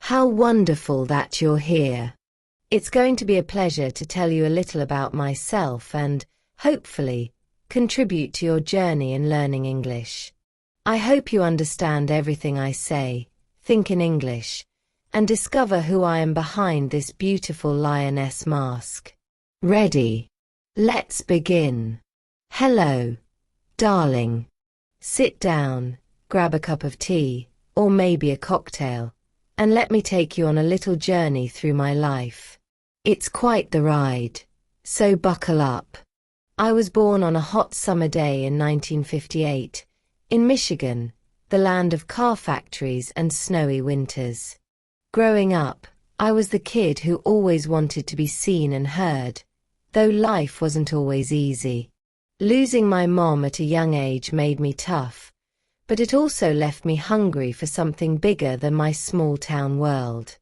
How wonderful that you're here. It's going to be a pleasure to tell you a little about myself and, hopefully, contribute to your journey in learning English. I hope you understand everything I say, think in English, and discover who I am behind this beautiful lioness mask. Ready? Let's begin. Hello, darling. Sit down, grab a cup of tea, or maybe a cocktail, and let me take you on a little journey through my life. It's quite the ride, so buckle up. I was born on a hot summer day in 1958, in Michigan, the land of car factories and snowy winters. Growing up, I was the kid who always wanted to be seen and heard, though life wasn't always easy. Losing my mom at a young age made me tough, but it also left me hungry for something bigger than my small-town world.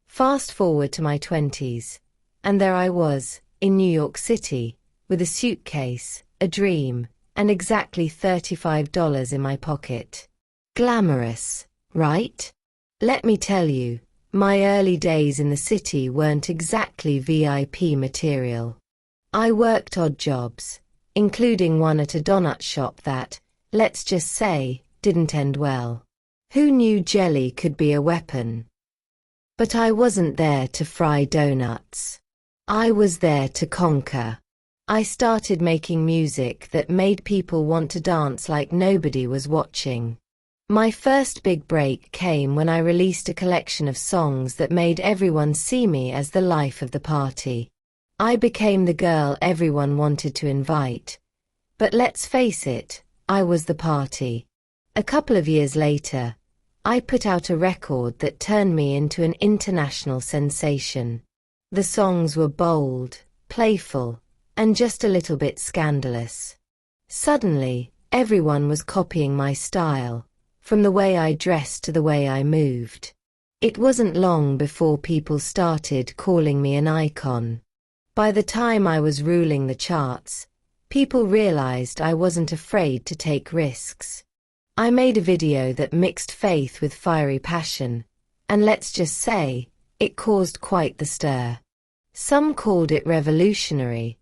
Fast forward to my 20s, and there I was, in New York City, with a suitcase, a dream, and exactly $35 in my pocket. Glamorous, right? Let me tell you, my early days in the city weren't exactly VIP material. I worked odd jobs, including one at a donut shop that, let's just say, didn't end well. Who knew jelly could be a weapon? But I wasn't there to fry donuts. I was there to conquer. I started making music that made people want to dance like nobody was watching. My first big break came when I released a collection of songs that made everyone see me as the life of the party. I became the girl everyone wanted to invite. But let's face it, I was the party. A couple of years later, I put out a record that turned me into an international sensation. The songs were bold, playful, and just a little bit scandalous. Suddenly, everyone was copying my style, from the way I dressed to the way I moved. It wasn't long before people started calling me an icon. By the time I was ruling the charts, people realized I wasn't afraid to take risks. I made a video that mixed faith with fiery passion, and let's just say, it caused quite the stir. Some called it revolutionary,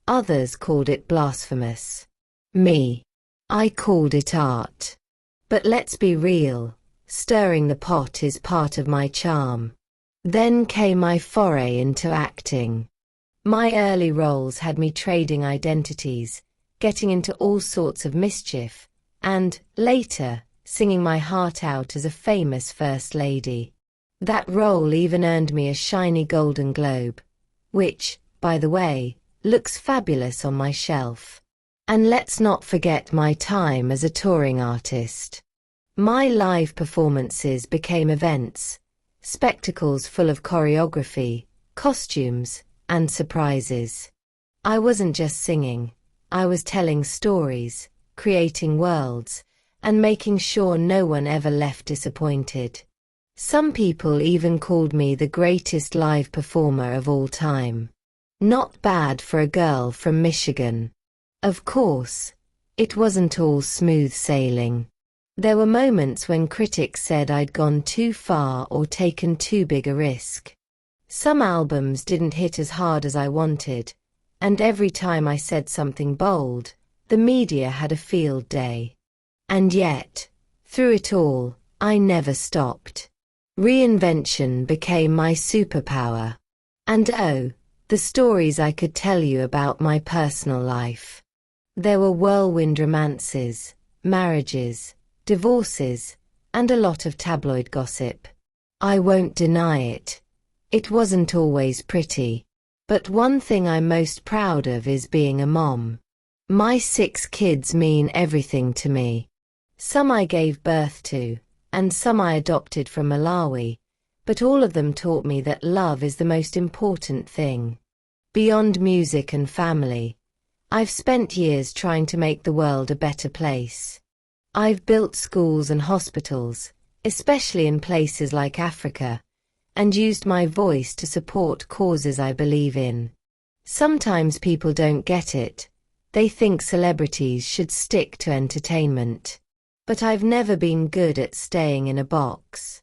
others called it blasphemous. Me, I called it art. But let's be real, stirring the pot is part of my charm. Then came my foray into acting. My early roles had me trading identities, getting into all sorts of mischief, and, later, singing my heart out as a famous First Lady. That role even earned me a shiny Golden Globe, which, by the way, looks fabulous on my shelf. And let's not forget my time as a touring artist. My live performances became events, spectacles full of choreography, costumes, and surprises. I wasn't just singing, I was telling stories, creating worlds, and making sure no one ever left disappointed. Some people even called me the greatest live performer of all time. Not bad for a girl from Michigan. Of course, it wasn't all smooth sailing. There were moments when critics said I'd gone too far or taken too big a risk. Some albums didn't hit as hard as I wanted, and every time I said something bold, the media had a field day. And yet, through it all, I never stopped. Reinvention became my superpower. And oh, the stories I could tell you about my personal life. There were whirlwind romances, marriages, divorces, and a lot of tabloid gossip. I won't deny it. It wasn't always pretty. But one thing I'm most proud of is being a mom. My 6 kids mean everything to me. Some I gave birth to, and some I adopted from Malawi, but all of them taught me that love is the most important thing. Beyond music and family, I've spent years trying to make the world a better place. I've built schools and hospitals, especially in places like Africa, and used my voice to support causes I believe in. Sometimes people don't get it. They think celebrities should stick to entertainment. But I've never been good at staying in a box.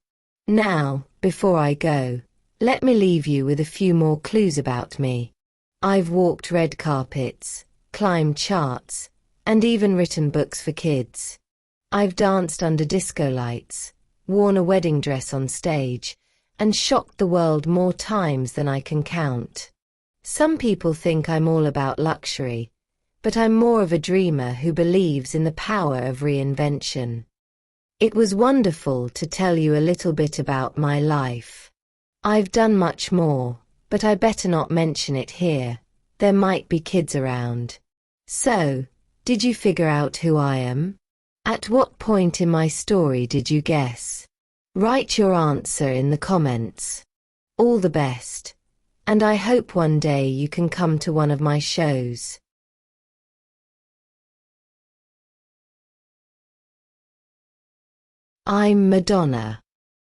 Now, before I go, let me leave you with a few more clues about me. I've walked red carpets, climbed charts, and even written books for kids. I've danced under disco lights, worn a wedding dress on stage, and shocked the world more times than I can count. Some people think I'm all about luxury, but I'm more of a dreamer who believes in the power of reinvention. It was wonderful to tell you a little bit about my life. I've done much more, but I better not mention it here. There might be kids around. So, did you figure out who I am? At what point in my story did you guess? Write your answer in the comments. All the best, and I hope one day you can come to one of my shows. I'm Madonna.